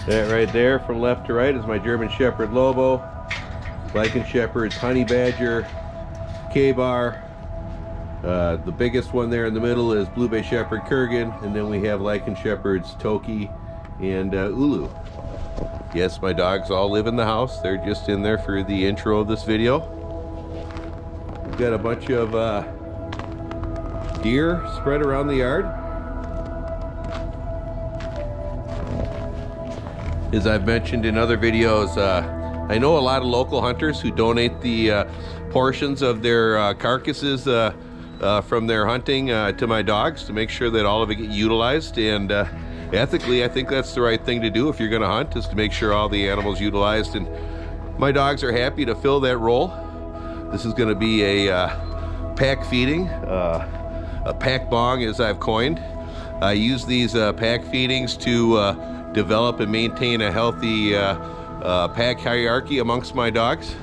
That right there from left to right is my German Shepherd Lobo, Lycan Shepherd's Honey Badger, K-Bar. The biggest one there in the middle is Blue Bay Shepherd Kurgan, and then we have Lycan Shepherds Toki and Ulu. Yes, my dogs all live in the house. They're just in there for the intro of this video. We've got a bunch of deer spread around the yard. As I've mentioned in other videos, I know a lot of local hunters who donate the portions of their carcasses from their hunting to my dogs to make sure that all of it get utilized. And ethically, I think that's the right thing to do if you're going to hunt, is to make sure all the animals utilized. And my dogs are happy to fill that role. This is going to be a pack feeding, a pack bong as I've coined. I use these pack feedings to develop and maintain a healthy pack hierarchy amongst my dogs.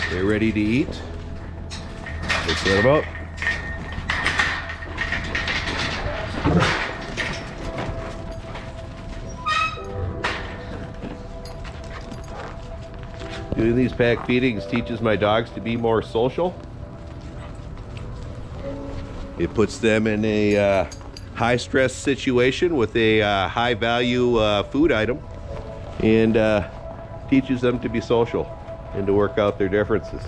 They're ready to eat. Let's let them out. Doing these pack feedings teaches my dogs to be more social. It puts them in a high stress situation with a high value food item, and teaches them to be social and to work out their differences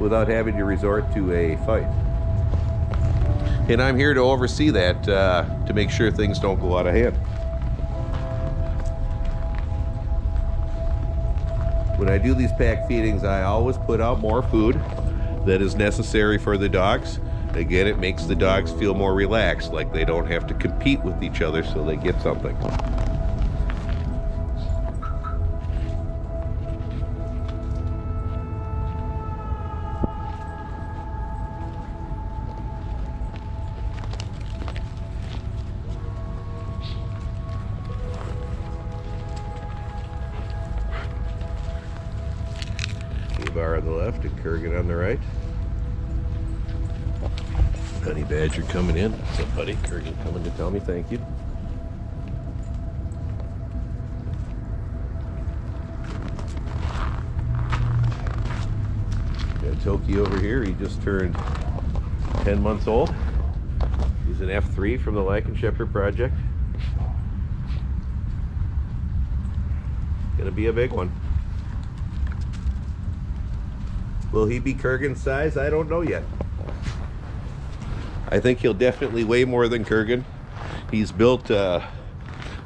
without having to resort to a fight. And I'm here to oversee that to make sure things don't go out of hand. When I do these pack feedings, I always put out more food that is necessary for the dogs. Again, it makes the dogs feel more relaxed, like they don't have to compete with each other so they get something. K-Bar on the left and Kurgan on the right. Honey Badger coming in. What's up, buddy? Kurgan coming to tell me thank you. Got Toki over here. He just turned 10 months old. He's an F3 from the Lycan Shepherd Project. Gonna be a big one. Will he be Kurgan's size? I don't know yet. I think he'll definitely weigh more than Kurgan. He's built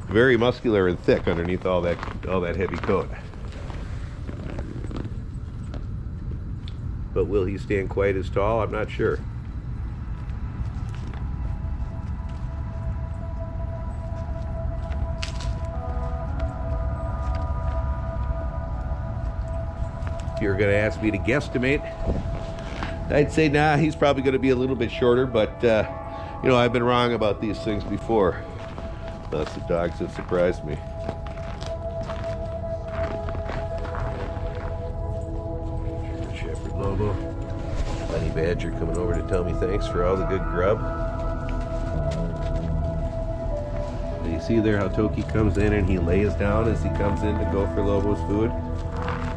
very muscular and thick underneath all that heavy coat. But will he stand quite as tall? I'm not sure. If you were going to ask me to guesstimate, I'd say, nah, he's probably going to be a little bit shorter, but, you know, I've been wrong about these things before. Lots of dogs that surprised me. German Shepherd Lobo. Honey Badger coming over to tell me thanks for all the good grub. Do you see there how Toki comes in and he lays down as he comes in to go for Lobo's food?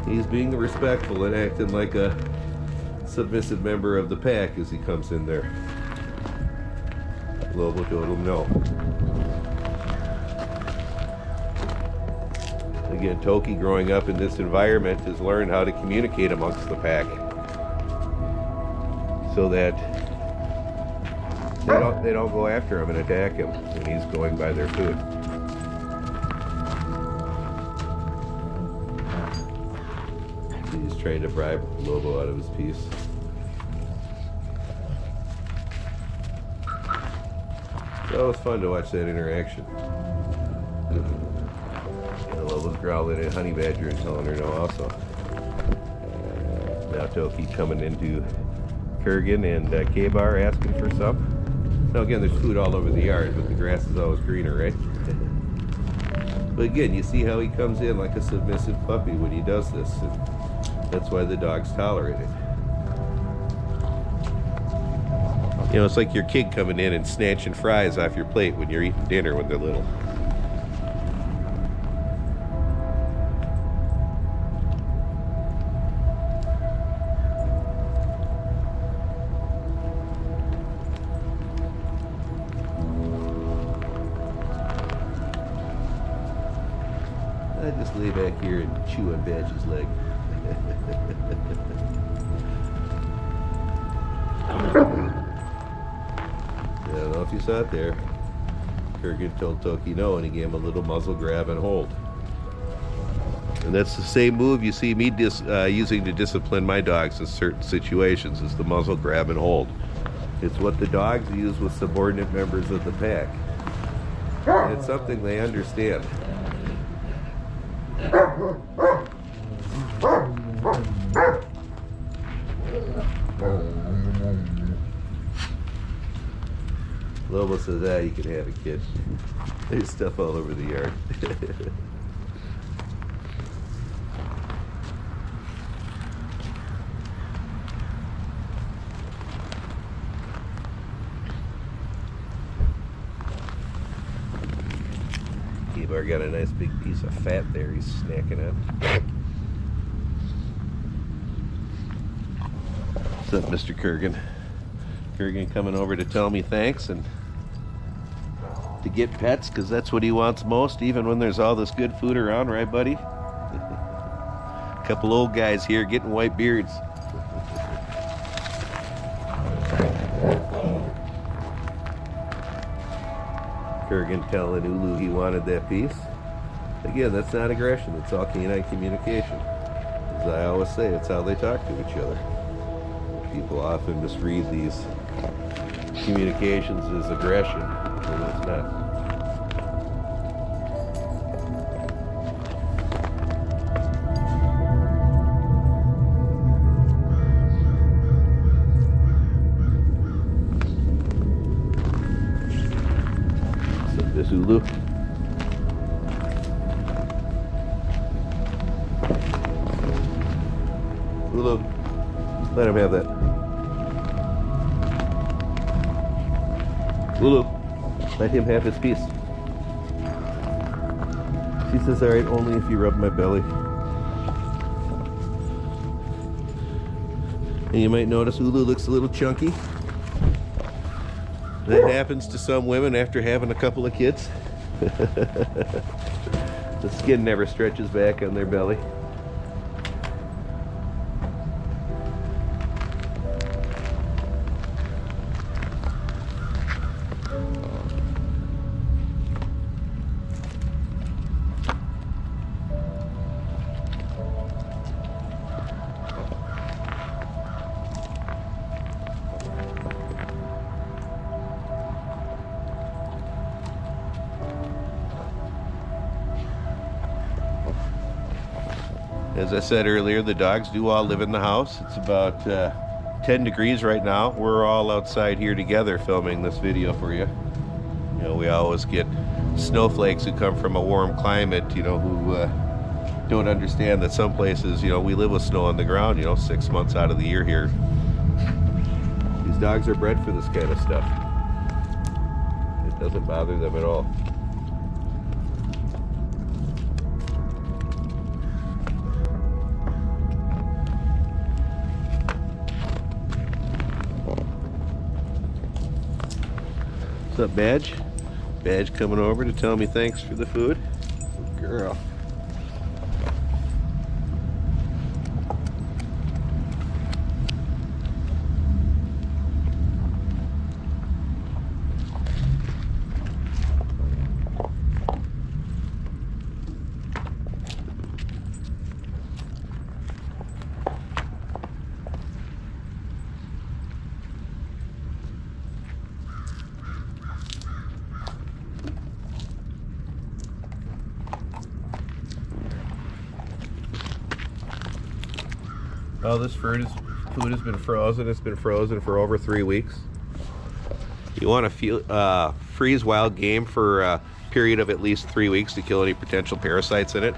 He's being respectful and acting like a submissive member of the pack as he comes in there. Lobo told him no. Again, Toki, growing up in this environment, has learned how to communicate amongst the pack so that they don't go after him and attack him when he's going by their food. He's trying to bribe Lobo out of his piece. So it's fun to watch that interaction. And Lobo's growling at Honey Badger and telling her no also. Now Toki coming into Kurgan and K-Bar asking for some. Now again, there's food all over the yard, but the grass is always greener, right? But again, you see how he comes in like a submissive puppy when he does this. And that's why the dogs tolerate it. You know, it's like your kid coming in and snatching fries off your plate when you're eating dinner when they're little. I just lay back here and chew on Badge's leg. I don't know if you saw it there. Kurgan told Toki no, and he gave him a little muzzle grab and hold. And that's the same move you see me using to discipline my dogs in certain situations, is the muzzle grab and hold. It's what the dogs use with subordinate members of the pack. And it's something they understand. Lobo says, ah, you can have it, kid. There's stuff all over the yard. Keebar got a nice big piece of fat there he's snacking on. What's up, Mr. Kurgan? Kurgan coming over to tell me thanks and to get pets, because that's what he wants most, even when there's all this good food around, right, buddy? A couple old guys here getting white beards. Kurgan telling Ulu he wanted that piece. Again, that's not aggression, it's all canine communication. As I always say, it's how they talk to each other. People often misread these communications as aggression, and it's not. So this Ulu. Ulu, let him have that. Ulu, let him have his piece. She says, all right, only if you rub my belly. And you might notice Ulu looks a little chunky. That happens to some women after having a couple of kids. The skin never stretches back on their belly. As I said earlier, the dogs do all live in the house. It's about 10 degrees right now. We're all outside here together filming this video for you. You know, we always get snowflakes who come from a warm climate, you know, who don't understand that some places, you know, we live with snow on the ground, you know, 6 months out of the year here. These dogs are bred for this kind of stuff. It doesn't bother them at all. What's up, Badge? Badge coming over to tell me thanks for the food. Good girl. Oh, this food has been frozen. It's been frozen for over 3 weeks. You want to freeze wild game for a period of at least 3 weeks to kill any potential parasites in it.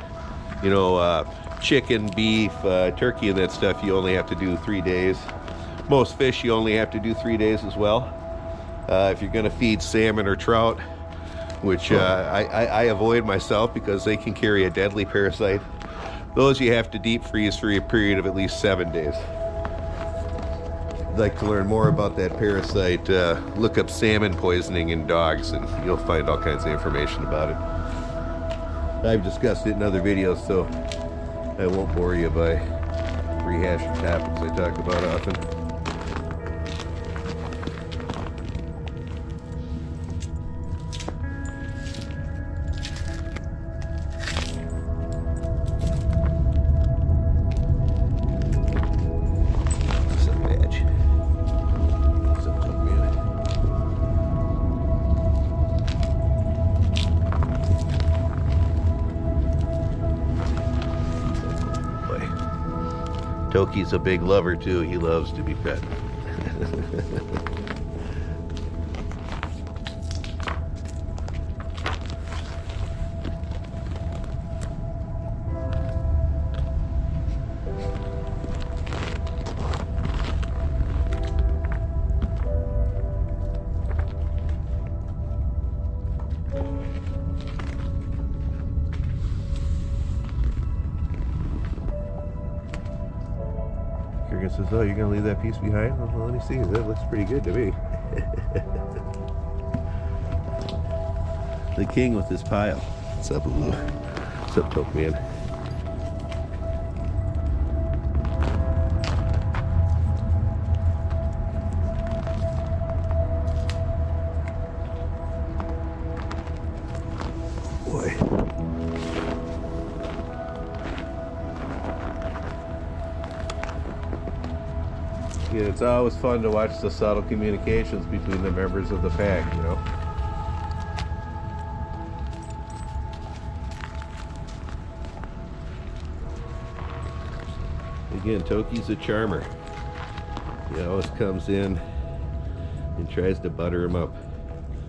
You know, chicken, beef, turkey and that stuff, you only have to do 3 days. Most fish, you only have to do 3 days as well. If you're going to feed salmon or trout, which I avoid myself because they can carry a deadly parasite, those you have to deep freeze for a period of at least 7 days. If you'd like to learn more about that parasite, look up salmon poisoning in dogs and you'll find all kinds of information about it. I've discussed it in other videos, so I won't bore you by rehashing topics I talk about often. Toki's a big lover too. He loves to be pet. Kurgan says, "Oh, you're gonna leave that piece behind? Well, let me see. That looks pretty good to me." The king with his pile. What's up, Ulu? What's up, Toke Man? Boy. Yeah, it's always fun to watch the subtle communications between the members of the pack, you know. Again, Toki's a charmer. He always comes in and tries to butter him up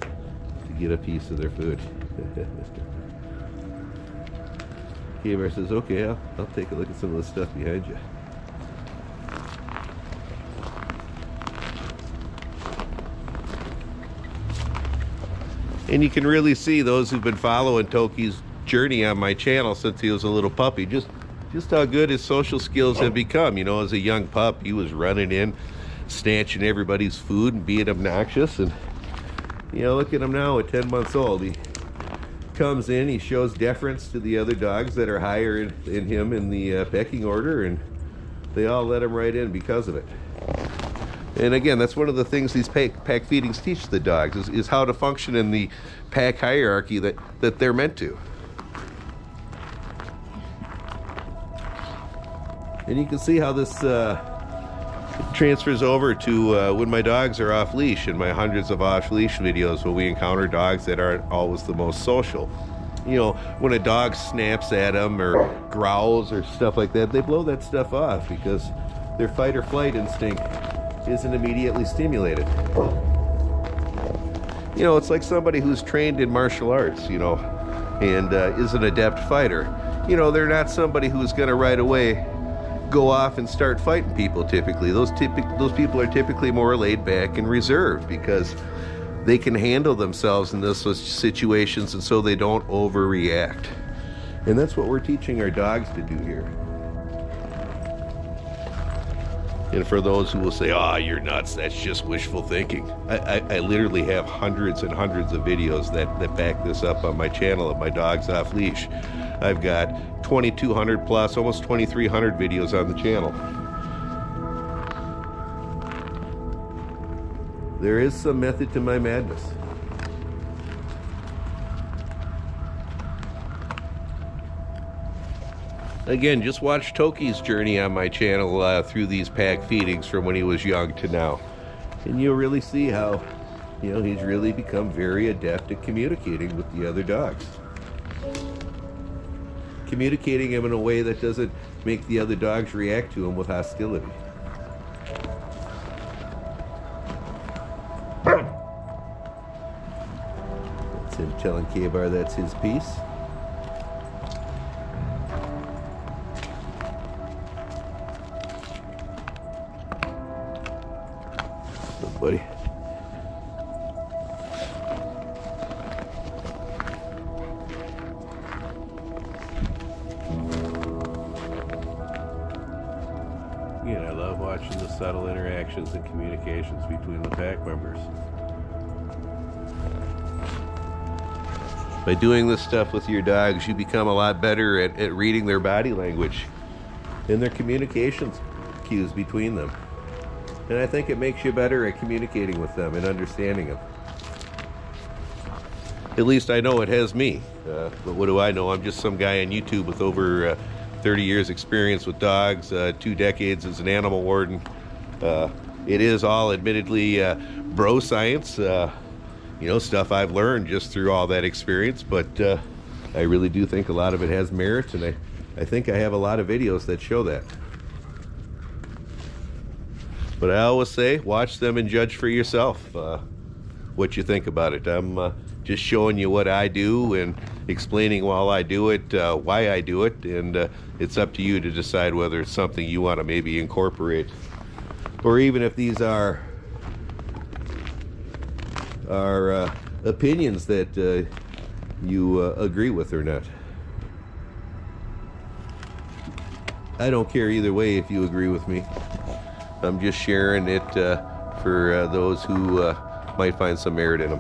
to get a piece of their food. K-Bar says, "Okay, I'll take a look at some of the stuff behind you." And you can really see, those who've been following Toki's journey on my channel since he was a little puppy, just how good his social skills have become. You know, as a young pup, he was running in, snatching everybody's food and being obnoxious. And, you know, look at him now at 10 months old. He comes in, he shows deference to the other dogs that are higher in him in the pecking order, and they all let him right in because of it. And again, that's one of the things these pack feedings teach the dogs, is how to function in the pack hierarchy that they're meant to. And you can see how this transfers over to when my dogs are off leash, in my hundreds of off leash videos where we encounter dogs that aren't always the most social. You know, when a dog snaps at them or growls or stuff like that, they blow that stuff off because their fight or flight instinct isn't immediately stimulated. You know, it's like somebody who's trained in martial arts, you know, and is an adept fighter. You know, they're not somebody who's going to right away go off and start fighting people typically. Those people are typically more laid back and reserved because they can handle themselves in those situations, and so they don't overreact. And that's what we're teaching our dogs to do here. And for those who will say, "Oh, you're nuts, that's just wishful thinking," I literally have hundreds and hundreds of videos that back this up on my channel of my dogs off leash. I've got 2,200 plus, almost 2,300 videos on the channel. There is some method to my madness. Again, just watch Toki's journey on my channel through these pack feedings from when he was young to now. And you'll really see how, you know, he's really become very adept at communicating with the other dogs. Communicating him in a way that doesn't make the other dogs react to him with hostility. That's him telling K-Bar that's his piece. Buddy. subtle interactions and communications between the pack members. By doing this stuff with your dogs, you become a lot better at reading their body language and their communications cues between them. And I think it makes you better at communicating with them and understanding them. At least I know it has me. But what do I know? I'm just some guy on YouTube with over 30 years experience with dogs, 2 decades as an animal warden. It is all admittedly bro science, you know, stuff I've learned just through all that experience, but I really do think a lot of it has merit, and I think I have a lot of videos that show that. But I always say, watch them and judge for yourself what you think about it. I'm just showing you what I do and explaining while I do it, why I do it, and it's up to you to decide whether it's something you want to maybe incorporate, or even if these are opinions that you agree with or not. I don't care either way if you agree with me. I'm just sharing it for those who might find some merit in them.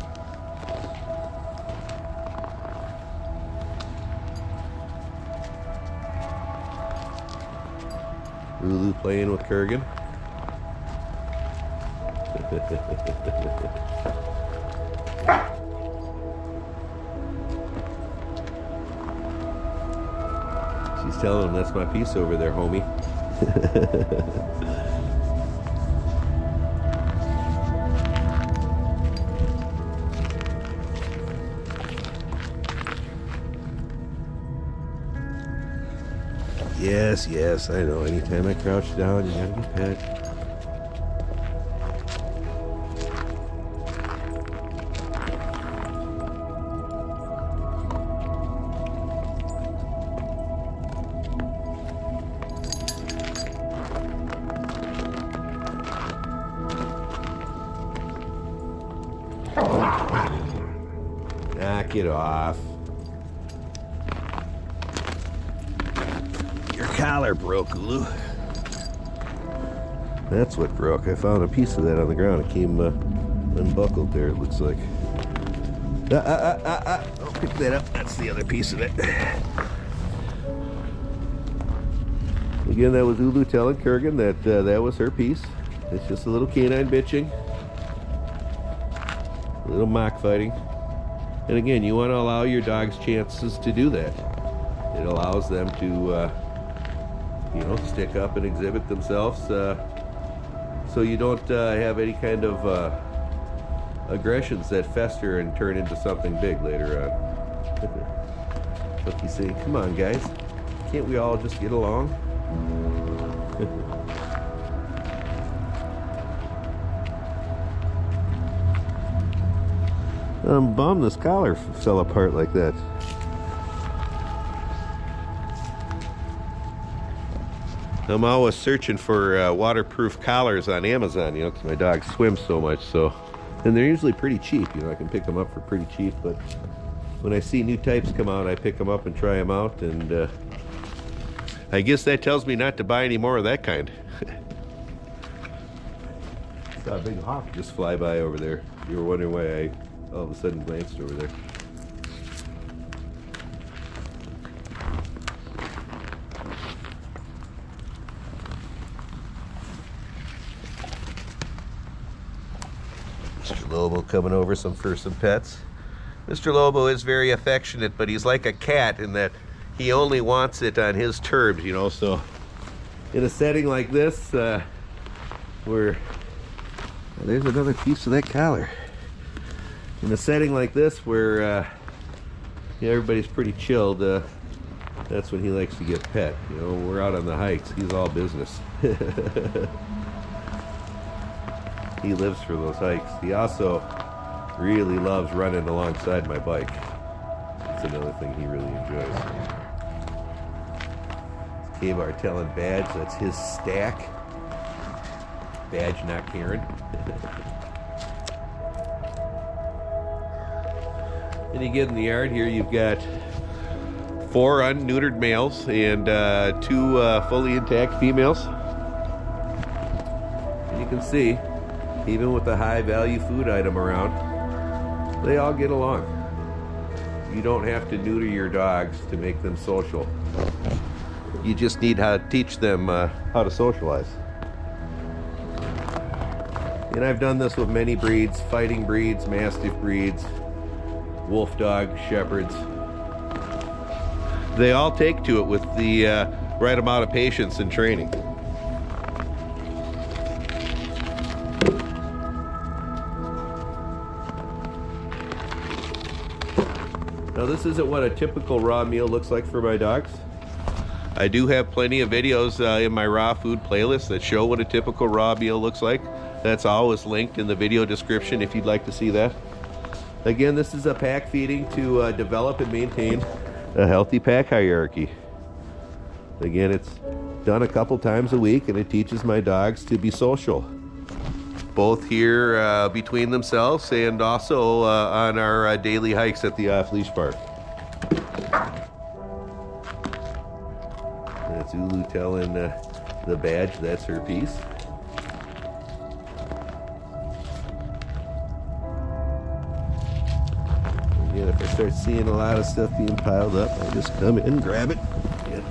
Lulu playing with Kurgan. She's telling him, that's my piece over there, homie. Yes, yes, I know. Anytime I crouch down, you gotta get pet. Knock it off. Your collar broke, Lulu. That's what broke. I found a piece of that on the ground. It came unbuckled there, it looks like. I'll pick that up. That's the other piece of it. Again, that was Lulu telling Kurgan that that was her piece. It's just a little canine bitching. A little mock fighting. And again, you want to allow your dogs chances to do that. It allows them to, you know, stick up and exhibit themselves, so you don't have any kind of aggressions that fester and turn into something big later on. Look, he's saying, come on, guys. Can't we all just get along? I'm bummed this collar fell apart like that. I'm always searching for waterproof collars on Amazon, you know, because my dog swims so much, so. And they're usually pretty cheap, you know, I can pick them up for pretty cheap, but when I see new types come out, I pick them up and try them out, and I guess that tells me not to buy any more of that kind. Saw a big hawk just fly by over there. You were wondering why I all of a sudden glanced over there. Mr. Lobo coming over for some pets. Mr. Lobo is very affectionate, but he's like a cat in that he only wants it on his terms, you know, so in a setting like this, where there's another piece of that collar. In a setting like this where yeah, everybody's pretty chilled, that's when he likes to get pet. You know, we're out on the hikes, he's all business. He lives for those hikes. He also really loves running alongside my bike. That's another thing he really enjoys. K-Bar telling Badge that's his stack. Badge not Karen. And you get in the yard here, you've got 4 unneutered males and 2 fully intact females. you can see, even with a high value food item around, they all get along. You don't have to neuter your dogs to make them social. You just need to teach them how to socialize. And I've done this with many breeds, fighting breeds, mastiff breeds, wolf dog, shepherds. They all take to it with the right amount of patience and training. Now this isn't what a typical raw meal looks like for my dogs. I do have plenty of videos in my raw food playlist that show what a typical raw meal looks like. That's always linked in the video description if you'd like to see that. Again, this is a pack feeding to develop and maintain a healthy pack hierarchy. Again, it's done a couple times a week and it teaches my dogs to be social. Both here between themselves and also on our daily hikes at the off-leash park. That's Ulu telling the badge that's her piece. Again, if I start seeing a lot of stuff being piled up, I just come in, grab it, and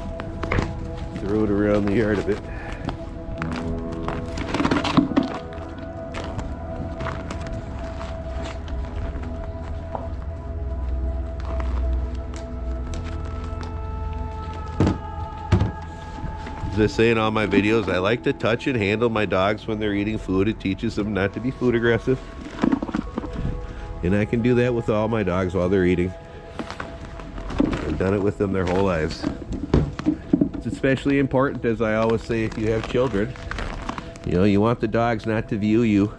throw it around the yard a bit. As I say in all my videos, I like to touch and handle my dogs when they're eating food. It teaches them not to be food aggressive. And I can do that with all my dogs while they're eating. I've done it with them their whole lives. It's especially important, as I always say, if you have children. You know, you want the dogs not to view you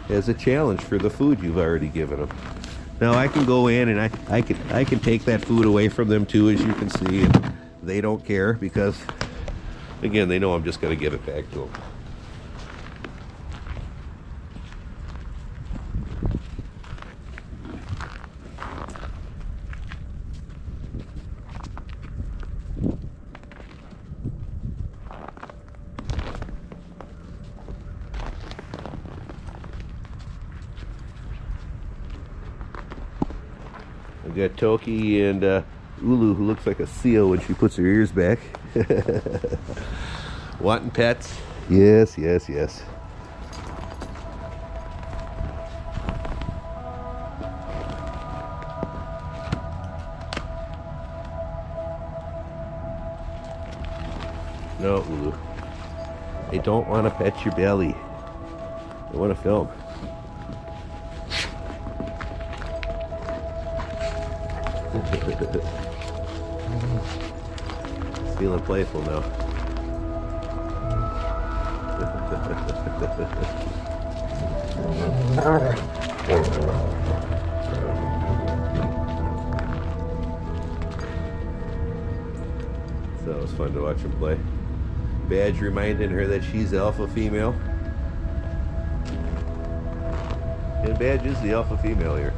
as a challenge for the food you've already given them. Now I can go in and I can take that food away from them too, as you can see, and they don't care because, again, they know I'm just going to give it back to them. I've got Toki and Ulu, who looks like a seal when she puts her ears back. Wanting pets? Yes, yes, yes. No, Ulu. I don't want to pet your belly. I want to film. It's feeling playful now. So it was fun to watch him play. Badge reminding her that she's alpha female. And Badge is the alpha female here.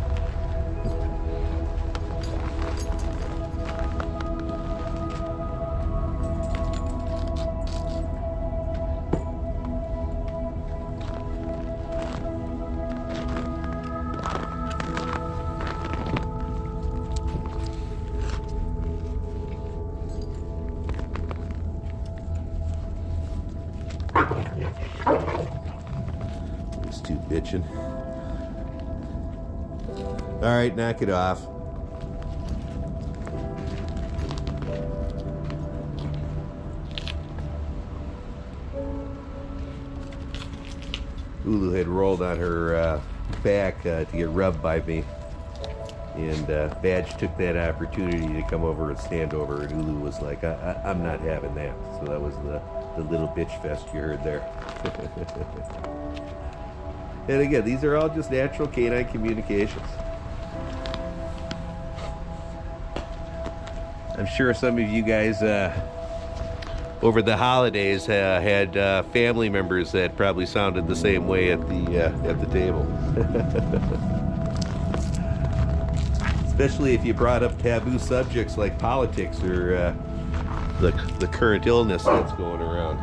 These two bitching. All right, knock it off. Ulu had rolled on her back to get rubbed by me, and Badge took that opportunity to come over and stand over, and Ulu was like, I'm not having that. So that was the little bitch fest you heard there. And again, these are all just natural canine communications. I'm sure some of you guys over the holidays had family members that probably sounded the same way at the table. Especially if you brought up taboo subjects like politics or the current illness that's going around.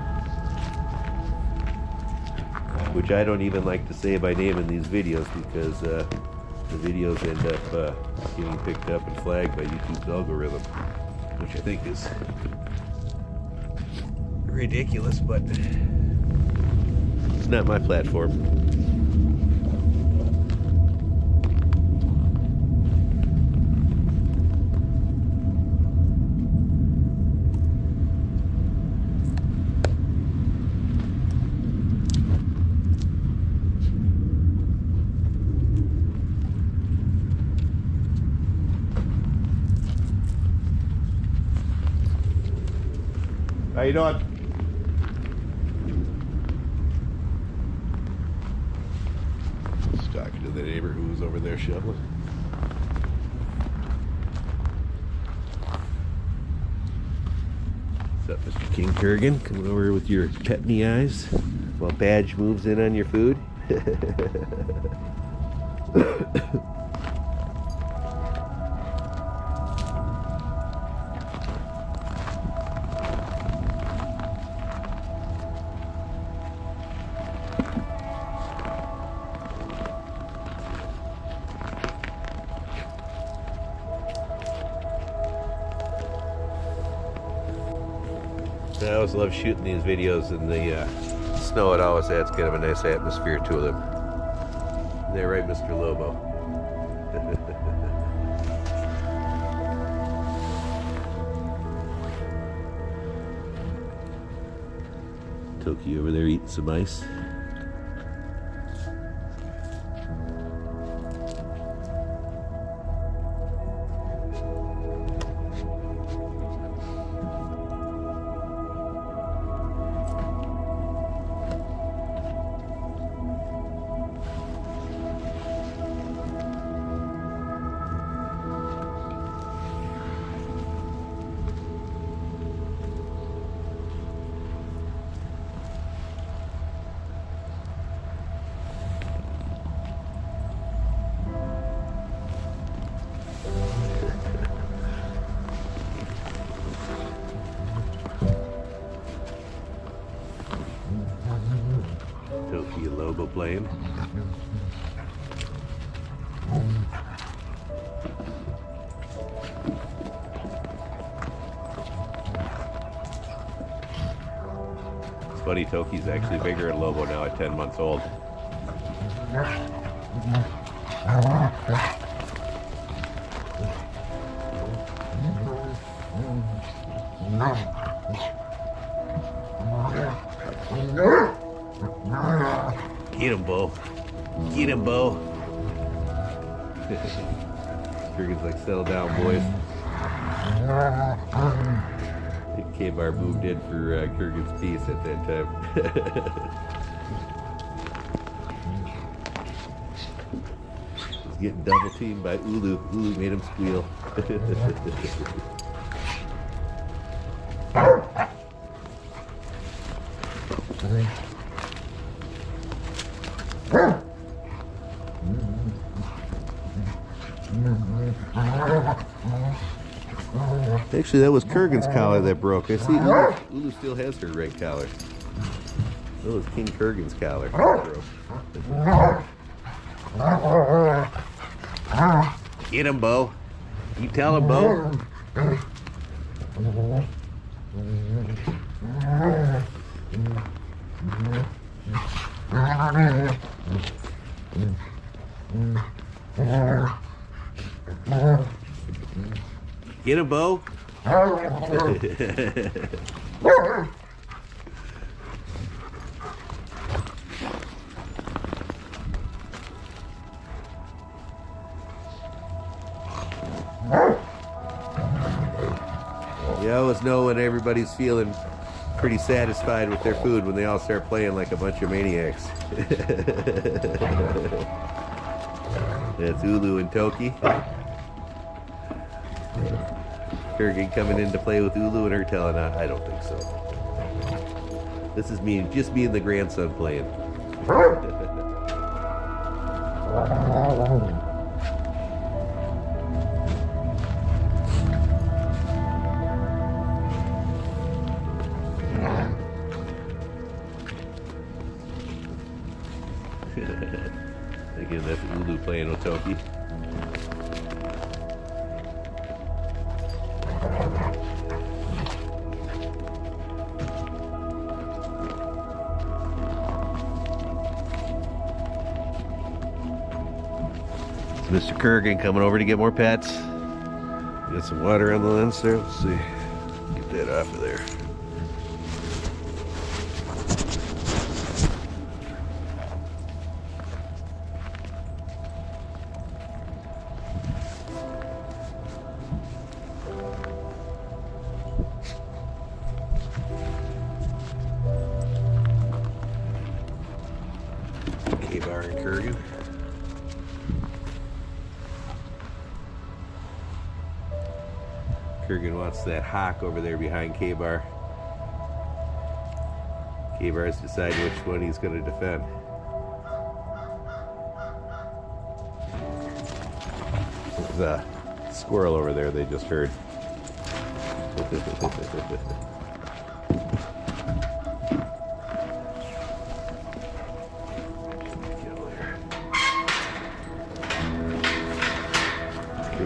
which I don't even like to say by name in these videos because the videos end up getting picked up and flagged by YouTube's algorithm, which I think is ridiculous, but it's not my platform. How you doing? Just talking to the neighbor who was over there shoveling. What's up, Mr. King Kurgan? Coming over with your pet in the eyes while Badge moves in on your food. I always love shooting these videos in the snow. It always adds kind of a nice atmosphere to them. They're right, Mr. Lobo. Toki over there eating some ice. Toki and Lobo playing. It's funny, Toki's actually bigger than Lobo now at 10 months old. Get him, Bo. Get him, Bo. Kurgan's like, settle down, boys. I think K-Bar moved in for Kurgan's piece at that time. He's getting double teamed by Ulu. Ulu made him squeal. Actually, that was Kurgan's collar that broke. I see Ulu still has her red collar. That was King Kurgan's collar that broke. Get him, Bo. You tell him, Bo. Get him, Bo. You always know when everybody's feeling pretty satisfied with their food when they all start playing like a bunch of maniacs. That's Ulu and Toki. Kurgan coming in to play with Ulu and her telling her, I don't think so. This is me, just me and the grandson playing. Toki. It's Mr. Kurgan coming over to get more pets. Got some water on the lens there. Let's see. Get that off of there. K-Bar and Kurgan. Kurgan wants that hawk over there behind K-Bar. K-Bar's deciding which one he's going to defend. There's a squirrel over there they just heard.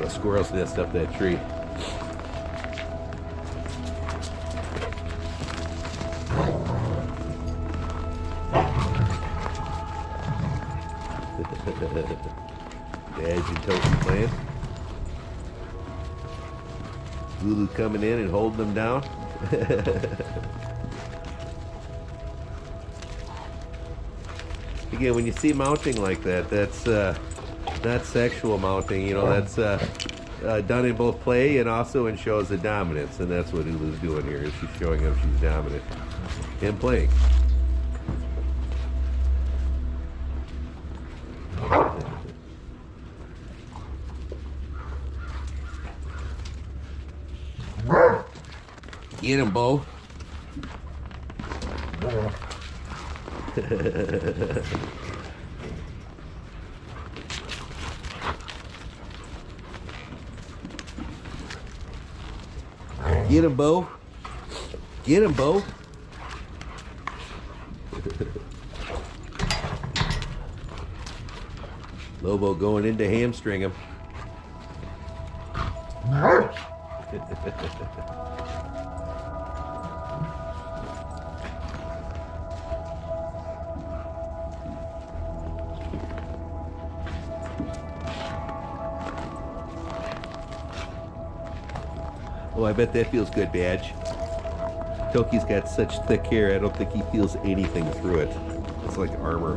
A squirrel's nest up that tree. Badge and Toki playing. Lulu coming in and holding them down. Again, when you see mounting like that, that's not sexual mounting. You know, that's done in both play and also in shows of dominance, and that's what Lulu's doing here. Is she's showing him she's dominant in playing. Get him, Bo. Get him, Bo. Get him, Bo. Lobo going in to hamstring him. Oh, I bet that feels good, Badge. Toki's got such thick hair, I don't think he feels anything through it. It's like armor.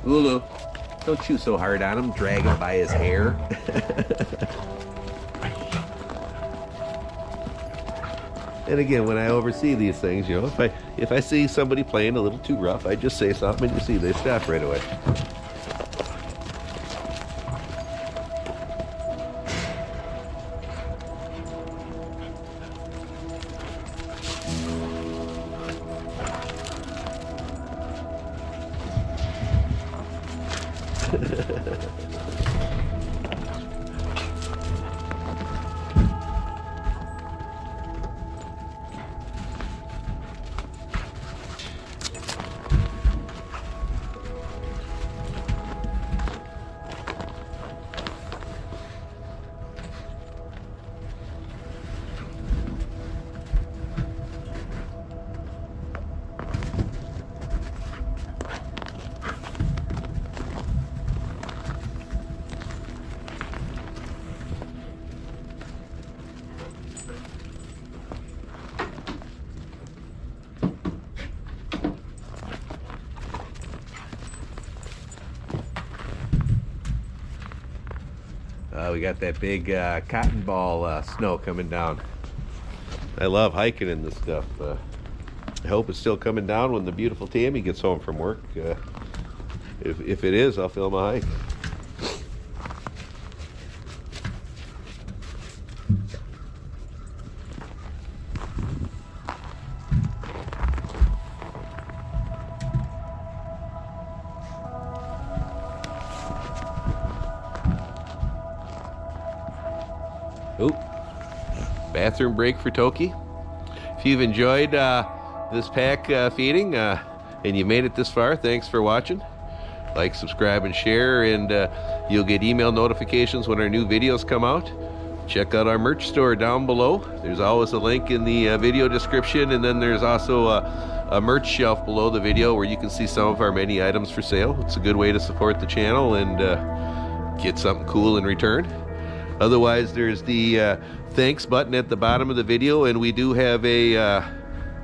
Lulu, don't chew so hard on him, drag him by his hair. And again, when I oversee these things, you know, if I see somebody playing a little too rough, I just say something and you see they stop right away. We got that big cotton ball snow coming down. I love hiking in this stuff. I hope it's still coming down when the beautiful Tammy gets home from work. If it is, I'll film a hike. Oh, bathroom break for Toki. If you've enjoyed this pack feeding and you made it this far, thanks for watching. Like, subscribe, and share, and you'll get email notifications when our new videos come out. Check out our merch store down below. There's always a link in the video description, and then there's also a merch shelf below the video where you can see some of our many items for sale. It's a good way to support the channel and get something cool in return. Otherwise, there's the thanks button at the bottom of the video, and we do have a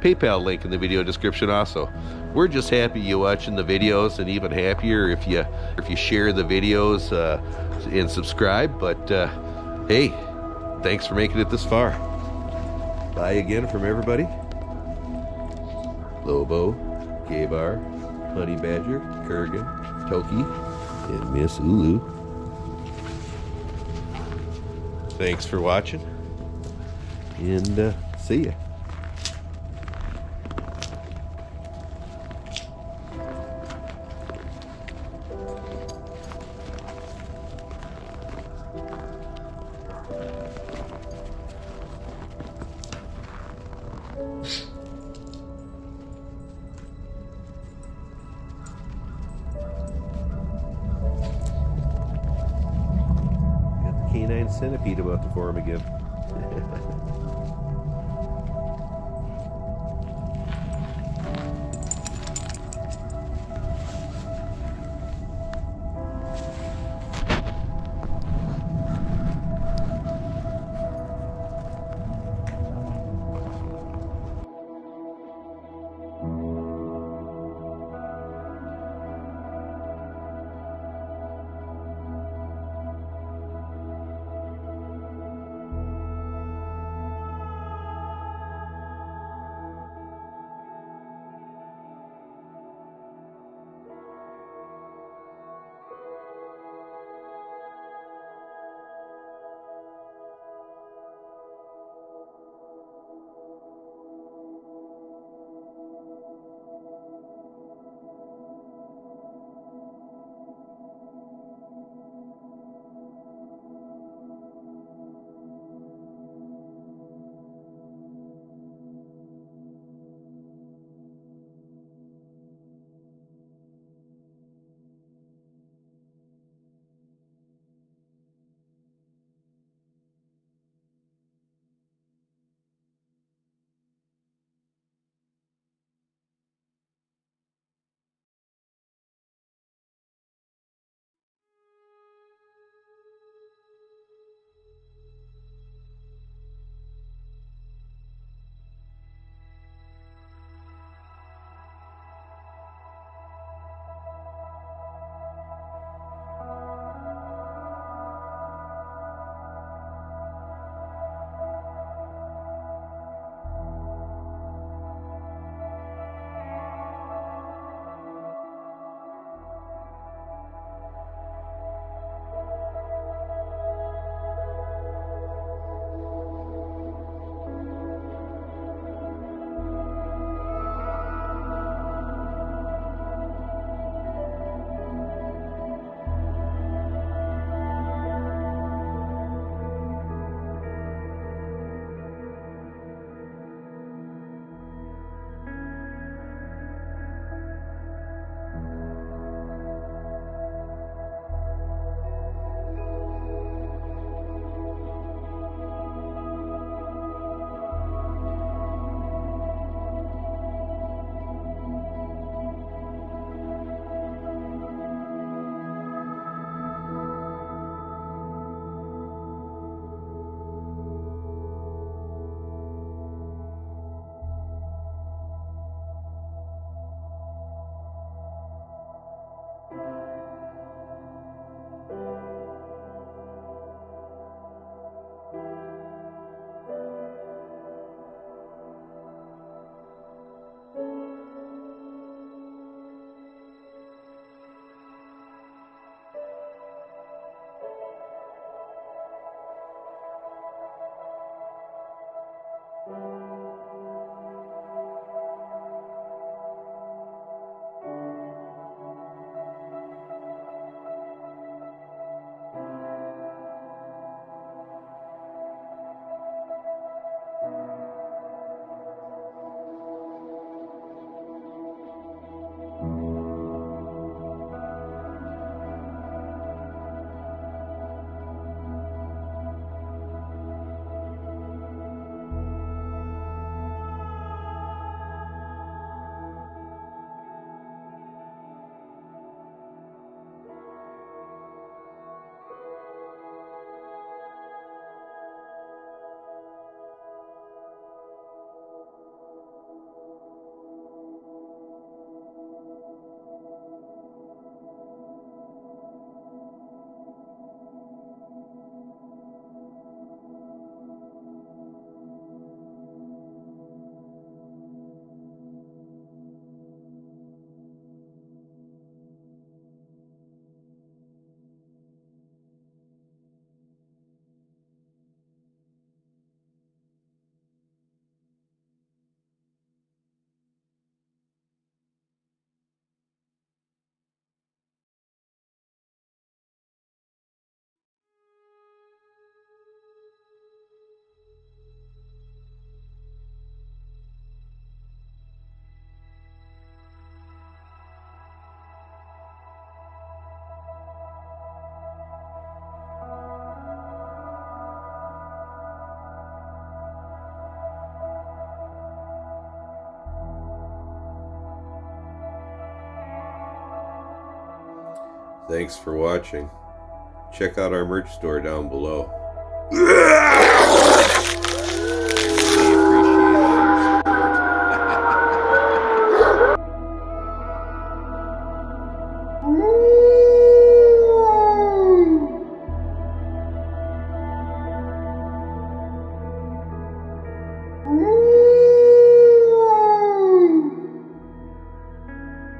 PayPal link in the video description also. We're just happy you watching the videos, and even happier if you share the videos and subscribe. But hey, thanks for making it this far. Bye again from everybody. Lobo, Gabar, Honey Badger, Kurgan, Toki, and Miss Ulu. Thanks for watching, and see ya. Canine centipede about to form again. Thanks for watching. Check out our merch store down below.